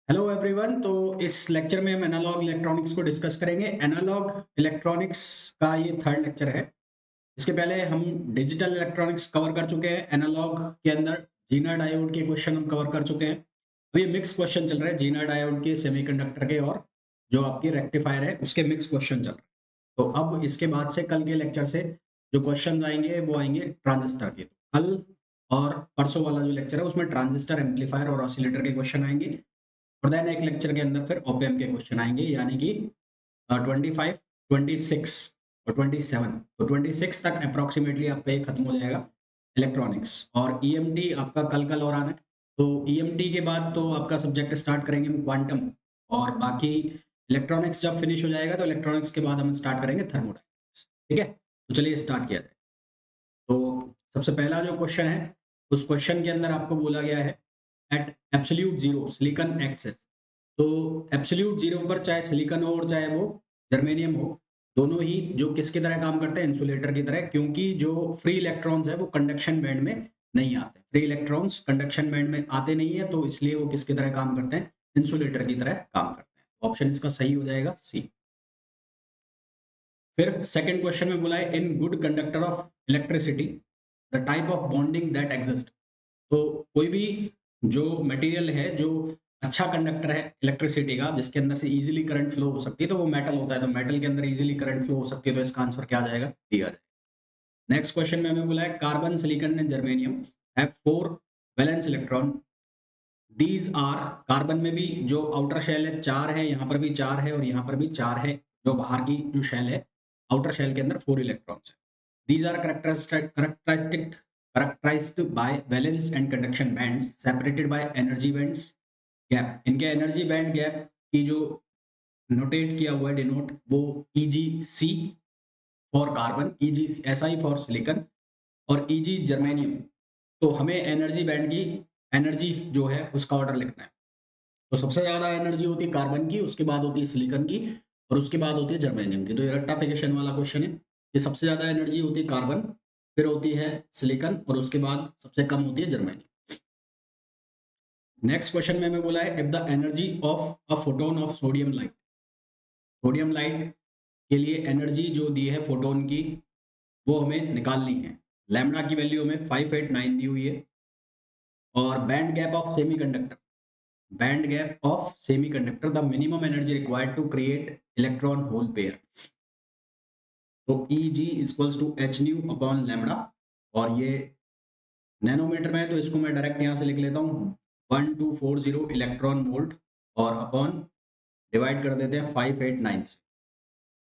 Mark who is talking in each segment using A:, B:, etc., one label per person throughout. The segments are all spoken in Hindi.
A: Hello everyone. तो इस लेक्चर में हम एनालॉग इलेक्ट्रॉनिक्स को डिस्कस करेंगे। एनालॉग इलेक्ट्रॉनिक्स का ये थर्ड लेक्चर है। इसके पहले हम डिजिटल इलेक्ट्रॉनिक्स कवर कर चुके हैं। एनालॉग के अंदर जीना डायोड के क्वेश्चन हम कवर कर चुके हैं। अब ये मिक्स क्वेश्चन चल रहे हैं, जीना डायोड के, सेमीकंडक्टर के और जो आपकी रेक्टिफायर है उसके मिक्स क्वेश्चन चल रहे हैं। तो अब इसके बाद से कल के लेक्चर से जो क्वेश्चन आएंगे वो आएंगे ट्रांजिस्टर के। कल और परसों वाला जो लेक्चर है उसमें ट्रांजिस्टर, एम्पलीफायर और ऑसिलेटर के क्वेश्चन आएंगे। और देन एक लेक्चर के अंदर फिर ओपएम के क्वेश्चन आएंगे, यानी कि 25, 26 और 27। तो 26 तक अप्रोक्सीमेटली आपका ये खत्म हो जाएगा इलेक्ट्रॉनिक्स। और ईएमटी आपका कल कल और आना है। तो ईएमटी के बाद तो आपका सब्जेक्ट स्टार्ट करेंगे हम क्वांटम। और बाकी इलेक्ट्रॉनिक्स जब फिनिश हो जाएगा तो इलेक्ट्रॉनिक्स के बाद हम स्टार्ट करेंगे थर्मोडायनेमिक्स। ठीक है, तो चलिए स्टार्ट किया जाए। तो सबसे पहला जो क्वेश्चन है, उस क्वेश्चन के अंदर आपको बोला गया है at absolute zero silicon excess. तो एब्सोल्यूट जीरो पर चाहे सिलिकॉन हो और चाहे वो जर्मेनियम हो, दोनों ही जो किसकी तरह काम करते हैं, इंसुलेटर की तरह। क्योंकि जो फ्री इलेक्ट्रॉन्स है वो कंडक्शन बैंड में नहीं आते। फ्री इलेक्ट्रॉन्स कंडक्शन बैंड में आते नहीं है, तो इसलिए वो किसकी तरह काम करते हैं, इंसुलेटर की तरह काम करते हैं। ऑप्शन इसका सही हो जाएगा सी। फिर सेकंड क्वेश्चन में बोला है in good conductor of electricity the type of bonding that exist. तो कोई भी जो मटेरियल है जो अच्छा कंडक्टर है इलेक्ट्रिसिटी का, जिसके अंदर से इजीली करंट फ्लो हो सकती है, तो वो मेटल होता है। तो मेटल के अंदर इजीली करंट फ्लो हो सकती है, तो इसका आंसर क्या आ जाएगा, दिया जाएगा। नेक्स्ट क्वेश्चन में हमें बोला है carbon, silicon and germanium have 4 valence electron. These are, carbon में भी जो आउटर शेल है 4 है, यहाँ पर भी 4 है और यहाँ पर भी 4 है। जो बाहर की जो शेल है, आउटर शेल के अंदर 4 इलेक्ट्रॉन्स है। These are characterized by valence and conduction bands separated by energy bands gap. इनके एनर्जी बैंड गैप की जो नोटेट किया हुआ है, डिनोट, वो EgC for carbon, EgSi for silicon और Eg जर्मेनियम। तो हमें एनर्जी बैंड की एनर्जी जो है उसका ऑर्डर लिखना है। तो सबसे ज्यादा एनर्जी होती है कार्बन की, उसके बाद होती है सिलिकॉन की और उसके बाद होती है जर्मेनियम की। तो ये रेक्टिफिकेशन वाला क्वेश्चन है। ये सबसे ज्यादा एनर्जी होती है कार्बन, फिर होती है सिलिकॉन और उसके बाद सबसे कम होती है जर्मेनियम। नेक्स्ट क्वेश्चन में हमें बोला है if the energy of a photon of sodium light. Sodium light के लिए एनर्जी जो दी है फोटोन की, वो हमें निकालनी है। लैम्डा की वैल्यू हमें 589 दी हुई है। और band gap of semiconductor, band gap of semiconductor, the minimum energy required to create electron hole pair। तो Eg equals to H nu upon lambda. और ये नैनोमीटर में है, तो इसको मैं डायरेक्ट यहाँ से लिख लेता हूँ 1240 इलेक्ट्रॉन वोल्ट और अपॉन डिवाइड कर देते हैं 589 से।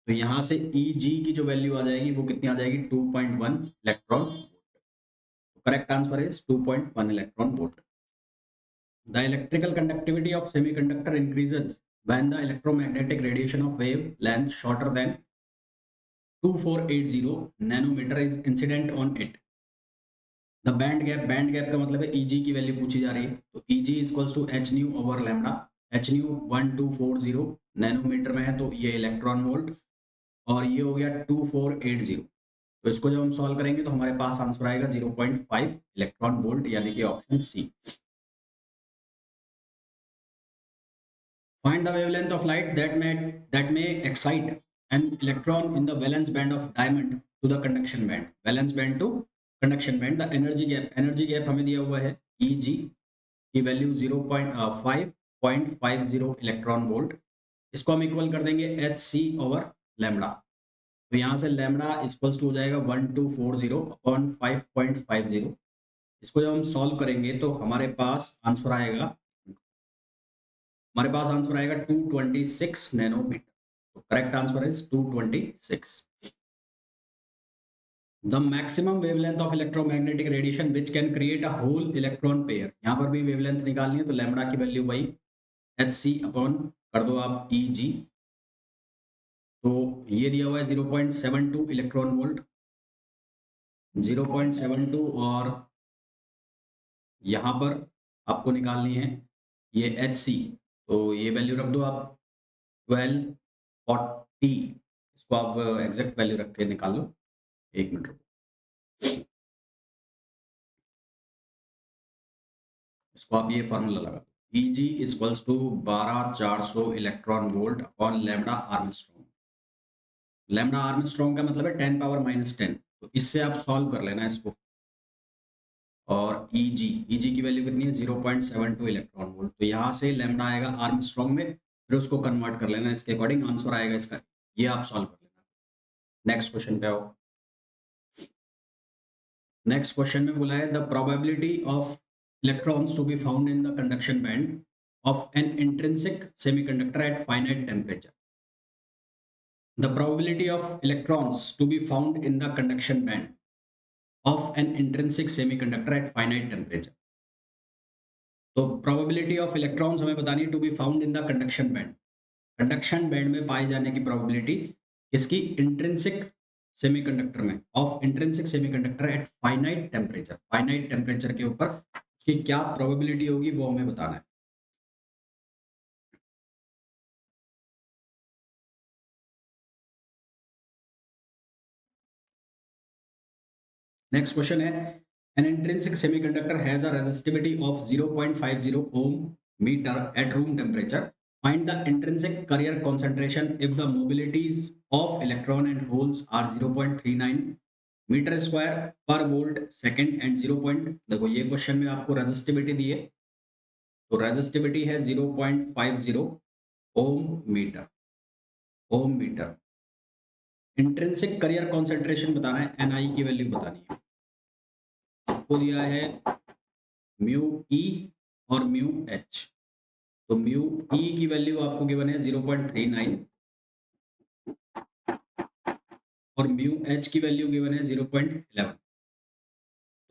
A: तो यहाँ से Eg की जो वैल्यू आ जाएगी वो कितनी आ जाएगी, 2.1 electron volt. Correct answer is 2.1 electron volt. The electrical conductivity of semiconductor increases when the electromagnetic radiation of wavelength shorter than 2480 nanometer is incident on it। The band gap का मतलब है Eg की वैल्यू पूछी जा रही है। तो Eg equals to H nu over lambda. H nu 1240 nanometre में है, तो ये इलेक्ट्रॉन वोल्ट और ये हो गया 2480। तो इसको जब हम सॉल्व करेंगे तो हमारे पास आंसर आएगा 0.5 इलेक्ट्रॉन वोल्ट, यानी कि option C. Find the wavelength of light that may excite an electron in the valence band of diamond to the conduction band। Valence band to conduction band। The energy gap हमें दिया हुआ है Eg की वैल्यू 0.550 इलेक्ट्रॉन वोल्ट। इसको हम इक्वल कर देंगे एच सी ओवर लैम्डा। तो यहाँ से लैम्डा इक्वल्स टू हो जाएगा 1240 अपॉन 5.50। इसको जब हम सॉल्व करेंगे तो हमारे पास आंसर आएगा 226 नैनोमीटर। तो correct answer is 226। The maximum wavelength of electromagnetic radiation which can create a hole electron pair. यहाँ पर भी वेवलेंथ निकालनी है, तो लैम्डा की वैल्यू वही एच सी अपॉन कर दो आप ई जी। तो ये दिया हुआ है 0.72 इलेक्ट्रॉन वोल्ट, 0.72। और यहाँ पर आपको निकालनी है ये एच सी। तो ये वैल्यू रख दो आप 1240। इसको आप एग्जैक्ट वैल्यू रख के निकाल लो। एक मिनट रुको, इसको आप ये फार्मूला लगा दो। Eg equals to 12400 electron volt upon lambda angstrom. Lambda angstrom का मतलब है 10 पावर माइनस 10। तो इससे आप सॉल्व कर लेना इसको। और ईजी की वैल्यू कितनी है 0.72 इलेक्ट्रॉन वोल्ट। तो यहाँ से लैम्डा आएगा आर्मस्ट्रॉन्ग में, फिर उसको कन्वर्ट कर लेना, इसके अकॉर्डिंग आंसर आएगा इसका। ये आप सॉल्व कर लेना। नेक्स्ट क्वेश्चन पे आओ। नेक्स्ट क्वेश्चन में बोला है the probability of electrons to be found in the conduction band of an intrinsic semiconductor at finite temperature. The probability of electrons to be found in the conduction band of an intrinsic semiconductor at finite temperature. तो probability of electrons हमें बतानी है to be found in the conduction band. Conduction band में पाए जाने की probability इसकी इंट्रिंसिक सेमीकंडक्टर में of intrinsic semiconductor at finite temperature, finite temperature के ऊपर उसकी क्या प्रोबेबिलिटी होगी वो हमें बताना है। नेक्स्ट क्वेश्चन है an intrinsic semiconductor has a resistivity of 0.50 ohm meter at room temperature. Find the intrinsic carrier concentration if the mobilities of electron and holes are 0.39 metre square पर वोल्ट सेकंड एंड 0. देखो ये क्वेश्चन में आपको रेजिस्टिविटी दी है, तो रेजिस्टिविटी है 0.50 ओम मीटर। इंट्रिंसिक करियर कॉन्सेंट्रेशन बताना है, एनआई की वैल्यू बतानी है। आपको दिया है म्यू ई और म्यू एच। तो म्यू ई की वैल्यू आपको गिवन है 0.39 और म्यू एच की वैल्यू गिवन है 0.11।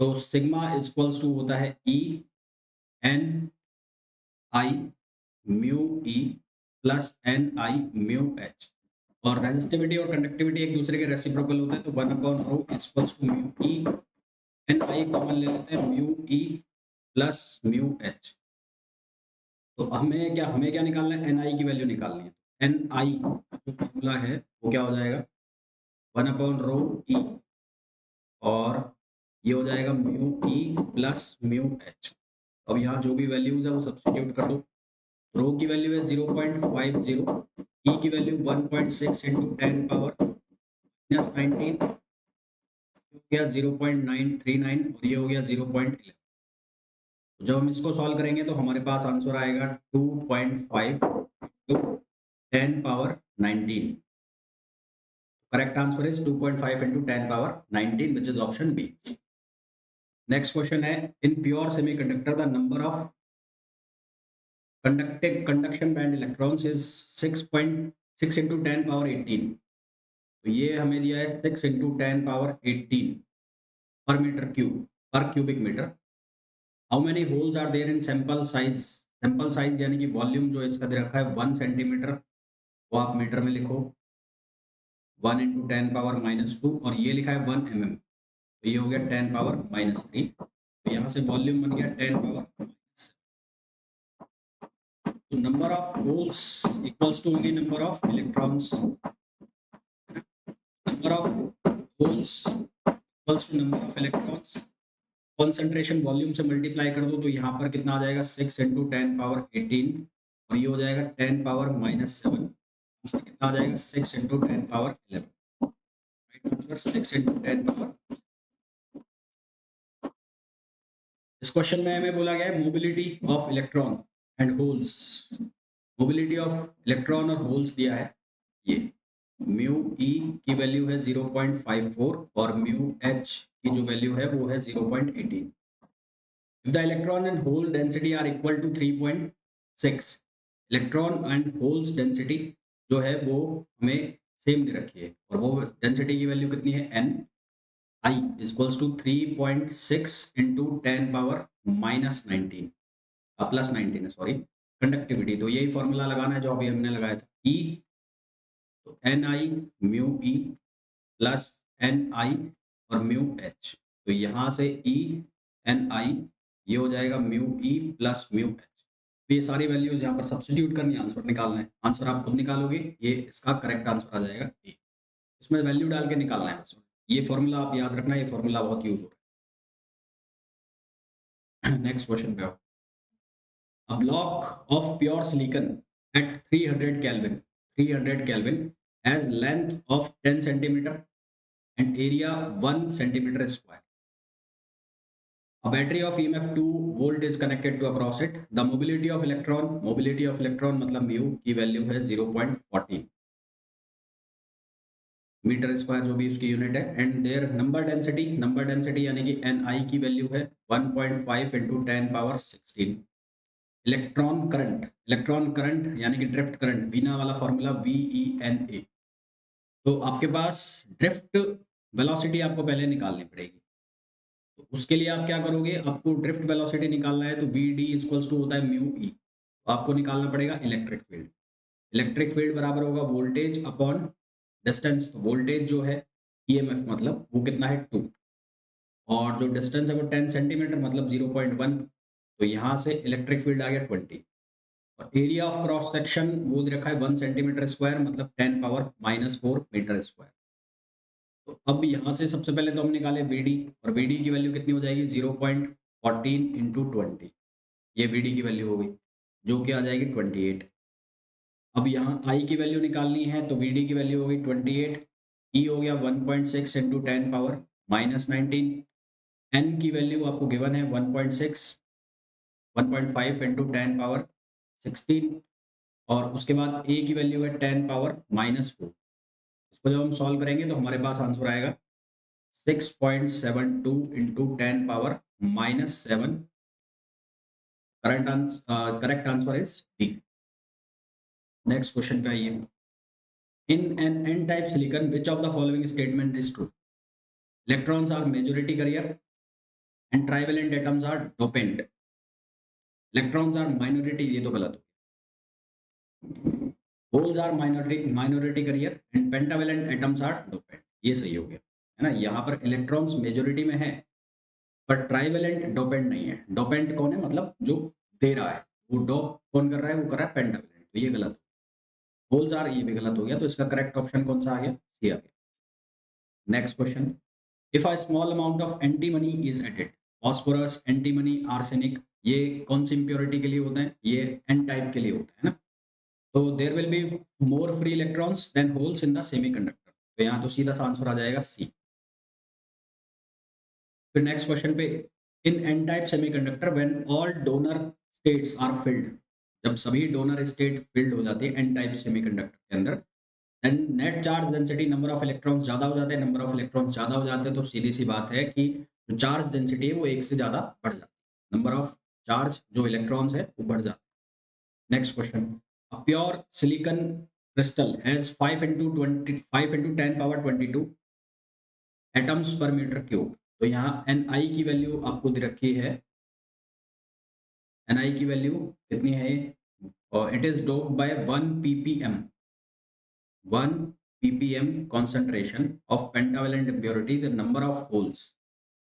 A: तो सिग्मा इक्वल्स टू होता है E N I mu E plus N I mu H. और रेजिस्टिविटी और कंडक्टिविटी एक दूसरे के रेसिप्रोकल होते हैं, तो 1/ρ equals to mu E. N I common ले लेते हैं, mu E plus mu H. तो हमें क्या निकालना है, एन आई की वैल्यू निकालनी है। एन आई जो फॉर्मूला है वो क्या हो जाएगा 1/ρ ई, और ये हो जाएगा mu E plus mu H. अब यहाँ जो भी वैल्यूज है वो सब्स्टिट्यूट कर दो। रो की वैल्यू है 0.50, ई की वैल्यू 1.6 इंटू 10 पावर माइनस 19 हो गया 0.939 और ये हो गया 0.11। तो जब हम इसको सॉल्व करेंगे तो हमारे पास आंसर आएगा 2.5 into 10 power 19। Correct answer is 2.5 into 10 power 19 which is option B. Next question है in pure semiconductor the number of conduction band electrons is 6.6 into 10 power 18। तो ये हमें दिया है 6 इंटू 10 पावर 18 पर मीटर क्यूब, पर cubic metre. How many holes are there in sample size, sample size यानी कि वॉल्यूम जो इसका दे रखा है 1 सेंटीमीटर, वो आप मीटर में लिखो 1 इंटू 10 पावर -2, और ये लिखा है 1 mm, तो ये हो गया 10 पावर -3। तो यहाँ से वॉल्यूम बन गया 10 पावर। तो number of holes equals to only number of electrons, number of holes equals to number of electrons. Concentration volume से मल्टीप्लाई कर दो तो यहाँ पर कितना आ जाएगा 6 इंटू 10 पावर 18, और ये हो जाएगा 10 पावर -7। आंसर कितना आ जाएगा 6 into 10 power 11। Right answer 6 into 10 power. इस क्वेश्चन में हमें बोला गया है mobility of electron and holes. Mobility of electron और होल्स दिया है, ये म्यू ई की वैल्यू है 0.54 और म्यू एच की जो वैल्यू है वो है 0.18। If the electron and hole density are equal to 3.6, electron and holes density जो है वो हमें सेम दे रखी है, और वो डेंसिटी की वैल्यू कितनी है n i equals to 3.6 into 10 power -19 plus 19 है, सॉरी, कंडक्टिविटी। तो यही फॉर्मूला लगाना है जो अभी हमने लगाया था, E तो N I mu E plus N आई और म्यू एच। तो यहाँ से ई एन आई ये हो जाएगा mu E plus mu H. तो ये सारी वैल्यूज यहाँ पर सब्स्टिट्यूट करनी है, आंसर निकालना है। आंसर आप खुद निकालोगे, ये इसका करेक्ट आंसर आ जाएगा ए। इसमें वैल्यू डाल के निकालना है बस। ये फॉर्मूला आप याद रखना, ये फॉर्मूला बहुत यूज हो रहा है। नेक्स्ट क्वेश्चन पे आओ। A block of pure silicon at 300 Kelvin has length of 10 centimeter and area 1 centimeter square. A battery of EMF 2 volt is connected to across it. The mobility of electron मतलब mu की वैल्यू है 0.14 मीटर स्क्वायर जो भी उसकी यूनिट है एंड देयर नंबर डेंसिटी यानी कि Ni की वैल्यू है 1.5 into 10 पावर 16। इलेक्ट्रॉन करंट यानी कि ड्रिफ्ट करंट वीना वाला फॉर्मूला VENA। तो आपके पास ड्रिफ्ट वेलोसिटी आपको पहले निकालनी पड़ेगी। तो उसके लिए आप क्या करोगे, आपको ड्रिफ्ट वेलोसिटी निकालना है तो VD इक्वल्स टू होता है म्यू ई। तो आपको निकालना पड़ेगा इलेक्ट्रिक फील्ड बराबर होगा वोल्टेज अपॉन डिस्टेंस। वोल्टेज जो है EMF मतलब वो कितना है 2 और जो डिस्टेंस है वो 10 सेंटीमीटर मतलब 0.1। तो यहाँ से इलेक्ट्रिक फील्ड आ गया 20 और एरिया ऑफ क्रॉस सेक्शन वो दे रखा है 1 सेंटीमीटर स्क्वायर मतलब 10 पावर -4 मीटर स्क्वायर। तो अब यहाँ से सबसे पहले तो हम निकाले VD और VD की वैल्यू कितनी हो जाएगी 0.14 इंटू 20। ये VD की वैल्यू हो गई जो कि आ जाएगी 28। अब यहाँ I की वैल्यू निकालनी है तो VD की वैल्यू हो गई 28। E हो गया 1.6 इंटू 10 पावर -19। N की वैल्यू आपको गिवन है 1.6 1.5 इंटू 10 पावर 16 और उसके बाद A की वैल्यू है 10 पावर -4। इसको जब हम सॉल्व करेंगे तो हमारे पास आंसर आएगा 6.72 into 10 power -7। Correct answer is D. Next question पे आइए। In an N type silicon which of the following statement is true? Electrons are majority carrier and trivalent atoms are dopant. Electrons are minority, ये तो गलत हो। Holes are minority carrier and pentavalent atoms are dopant, ये सही हो गया है ना। यहाँ पर इलेक्ट्रॉन्स मेजॉरिटी में है पर ट्राइवेलेंट डोपेंट नहीं है। डोपेंट कौन है, मतलब जो दे रहा है, वो डोप कौन कर रहा है, वो कर रहा है पेंटावेलेंट, तो ये गलत। होल्स आर, ये भी गलत हो गया, तो इसका करेक्ट ऑप्शन कौन सा आ गया, सी आ गया। Next question. If a small amount of antimony is added, phosphorus, antimony, arsenic, ये कौन सी इंप्योरिटी के लिए होते हैं, ये एन टाइप के लिए होता है ना। तो there will be more free electrons than holes in the semiconductor, तो यहाँ तो सीधा सा आंसर आ जाएगा सी। फिर नेक्स्ट क्वेश्चन पे, in N type semiconductor when all donor states are filled, जब सभी डोनर स्टेट फिल्ड हो जाती है एन टाइप सेमीकंडक्टर के अंदर, then net charge density, number of electrons ज्यादा हो जाते हैं। नंबर ऑफ इलेक्ट्रॉन्स ज्यादा हो जाते हैं तो सीधी सी बात है कि जो चार्ज डेंसिटी है वो एक से ज्यादा बढ़ जाती है। नंबर ऑफ चार्ज जो इलेक्ट्रॉन्स है वो बढ़ जाता है। Next question. A pure silicon crystal has 5 into 20 5 into 10 power 22 atoms पर मीटर क्यूब। तो यहाँ Ni की वैल्यू आपको दे रखी है। Ni की वैल्यू कितनी है, it is doped by 1 ppm 1 ppm concentration of pentavalent impurity, the number of holes।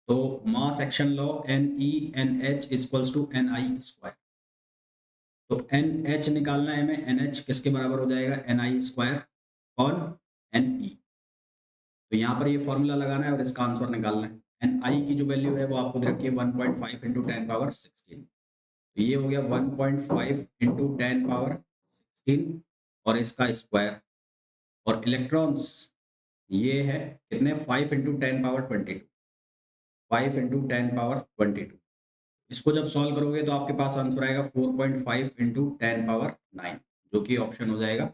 A: तो mass action law NeNH equals to Ni square. तो NH निकालना है हमें, NH किसके बराबर हो जाएगा, Ni स्क्वायर और Ne। तो यहाँ पर ये फॉर्मूला लगाना है और इसका आंसर निकालना है। Ni की जो वैल्यू है वो आपको दे रखी है 1.5 इंटू 10 पावर 16। तो ये हो गया 1.5 इंटू 10 पावर 16 और इसका स्क्वायर। और इलेक्ट्रॉन्स ये है कितने, 5 इंटू 10 पावर 22, 5 इंटू 10 पावर 22। इसको जब सॉल्व करोगे तो आपके पास आंसर आएगा 4.5 इंटू 10 पावर 9, जो कि ऑप्शन हो जाएगा,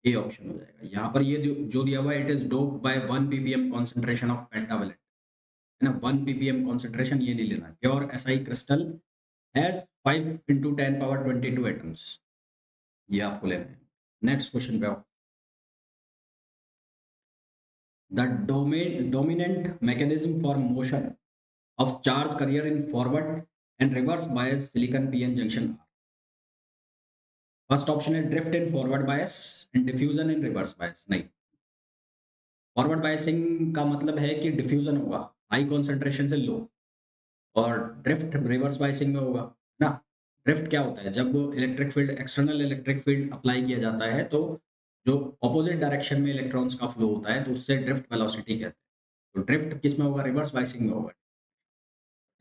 A: ए ऑप्शन हो जाएगा। यहाँ पर ये जो दिया हुआ है, it is doped by 1 ppm concentration of pentavalent, है ना। 1 ppm कॉन्सेंट्रेशन ये नहीं लेना। Pure SI crystal has 5 into 10 power 22 atoms, ये आपको लेना है। नेक्स्ट क्वेश्चन पे आओ। The dominant mechanism for motion of charge carrier in forward and reverse bias silicon PN junction are? First option है drift in forward bias and diffusion in reverse bias. नहीं, फॉरवर्ड बायसिंग का मतलब है कि डिफ्यूजन होगा हाई कॉन्सेंट्रेशन से लो, और ड्रिफ्ट रिवर्स बायसिंग में होगा ना। ड्रिफ्ट क्या होता है, जब electric field, external electric field apply किया जाता है तो जो ऑपोजिट डायरेक्शन में इलेक्ट्रॉन्स का फ्लो होता है तो उससे ड्रिफ्ट वेलोसिटी कहते हैं। तो ड्रिफ्ट किस में होगा, रिवर्स बायसिंग में होगा।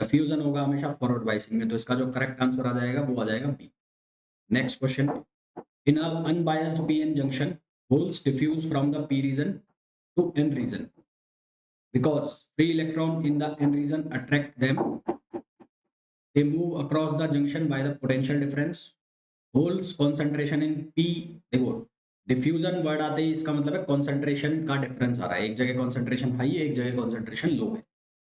A: डिफ्यूजन होगा हमेशा फॉरवर्ड बायसिंग में। तो इसका जो करेक्ट आंसर आ जाएगा वो आ जाएगा B. Next question, in a unbiased PN junction holes diffuse from the P region to N region because free electron in the n region attract them, they move across the junction by the potential difference, holes concentration in p, देखो डिफ्यूजन वर्ड आते ही इसका मतलब है कॉन्सेंट्रेशन का डिफरेंस आ रहा है, एक जगह कॉन्सेंट्रेशन हाई है, एक जगह कॉन्सेंट्रेशन लो है,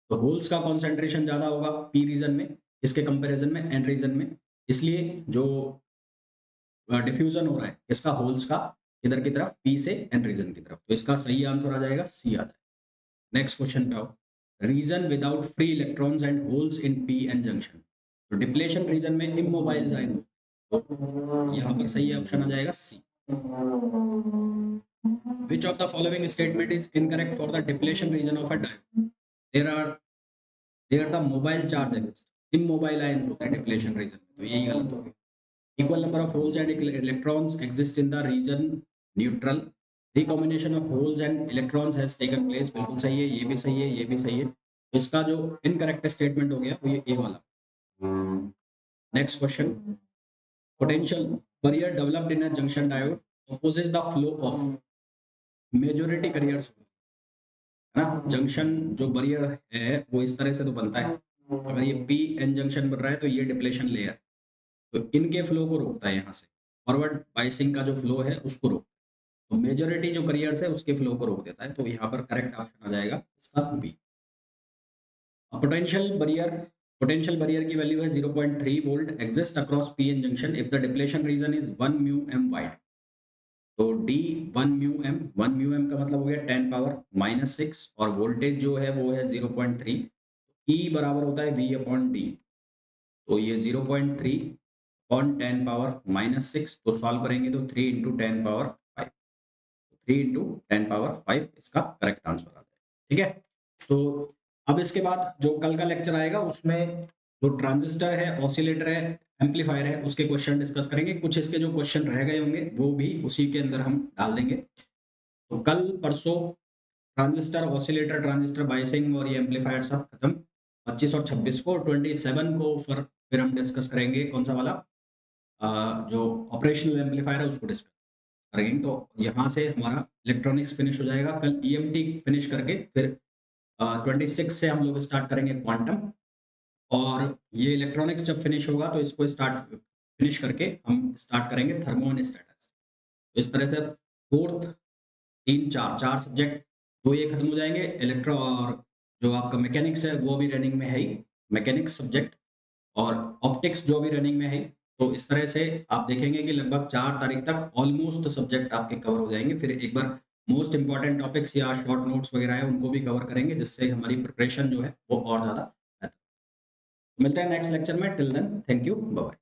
A: तो होल्स का कॉन्सेंट्रेशन ज्यादा होगा पी रीजन में इसके कंपैरिजन में एन रीजन में, इसलिए जो डिफ्यूजन हो रहा है इसका होल्स का इधर की तरफ पी से एन रीजन की तरफ, तो इसका सही आंसर आ जाएगा सी आ जाएगा। नेक्स्ट क्वेश्चन पे आओ, region without free electrons and holes in P N junction, तो डिप्लेशन रीजन में इमोबाइल आयन, तो यहाँ पर सही ऑप्शन आ जाएगा सी। Which of the following statement is incorrect for the depletion region of a diode? There are the mobile charge exist. Immobile ions होते हैं depletion region में, तो यही गलत हो गया। Equal number of holes and electrons exist in the region neutral. Recombination of holes and electrons has taken place. बिल्कुल सही है, ये भी सही है, ये भी सही है। इसका जो इनकरेक्ट स्टेटमेंट हो गया वो ये ए वाला। Next question, potential barrier developed in a junction diode opposes the flow of majority carriers, है ना। जंक्शन जो बरियर है वो इस तरह से तो बनता है, अगर ये पी एन जंक्शन बन रहा है तो ये डिप्लेशन लेयर, तो इनके फ्लो को रोकता है, यहाँ से फॉरवर्ड बाइसिंग का जो फ्लो है उसको रोकता है, तो मेजोरिटी जो करियर्स है उसके फ्लो को रोक देता है, तो यहाँ पर करेक्ट ऑप्शन आ जाएगा इसका बी। पोटेंशियल बरियर की वैल्यू है 0.3 volt, exist across P N junction if the depletion region is 1 mu M wide, तो डी 1 म्यू एम का मतलब हो गया 10 पावर -6 और वोल्टेज जो है वो है 0.3, ई बराबर होता है वी अपॉन डी, तो ये 0.3 अपॉन 10 पावर -6, तो सॉल्व करेंगे तो 3 इंटू 10 पावर 5, 3 इंटू 10 पावर 5 इसका करेक्ट आंसर आ जाएगा। ठीक है, तो अब इसके बाद जो कल का लेक्चर आएगा उसमें जो ट्रांजिस्टर है, ऑसिलेटर है, एम्पलीफायर है, उसके क्वेश्चन डिस्कस करेंगे, कुछ इसके जो क्वेश्चन रह गए होंगे वो भी उसी के अंदर हम डाल देंगे। तो कल परसों ट्रांजिस्टर, ऑसिलेटर, ट्रांजिस्टर बाइसिंग और ये एम्पलीफायर सब खत्म, 25 और 26 को, 27 को फिर हम डिस्कस करेंगे कौन सा वाला जो ऑपरेशनल एम्पलीफायर है उसको डिस्कस करेंगे। तो यहाँ से हमारा इलेक्ट्रॉनिक्स फिनिश हो जाएगा, कल ईएमटी फिनिश करके फिर 26 से हम लोग स्टार्ट करेंगे क्वांटम, और ये इलेक्ट्रॉनिक्स जब फिनिश होगा तो इसको फिनिश करके हम स्टार्ट करेंगे थर्मो एंड स्टेटस। तो इस तरह से फोर्थ, तीन, चार सब्जेक्ट, दो ये खत्म हो जाएंगे, इलेक्ट्रो और जो आपका मैकेनिक्स है वो भी रनिंग में है ही, मैकेनिक्स सब्जेक्ट, और ऑप्टिक्स जो भी रनिंग में है। तो इस तरह से आप देखेंगे कि लगभग 4 तारीख तक ऑलमोस्ट सब्जेक्ट आपके कवर हो जाएंगे, फिर एक बार मोस्ट इंपॉर्टेंट टॉपिक्स या शॉर्ट नोट्स वगैरह है उनको भी कवर करेंगे, जिससे हमारी प्रिपरेशन जो है वो और ज़्यादा बेहतर। मिलते हैं नेक्स्ट लेक्चर में, till then thank you, bye bye.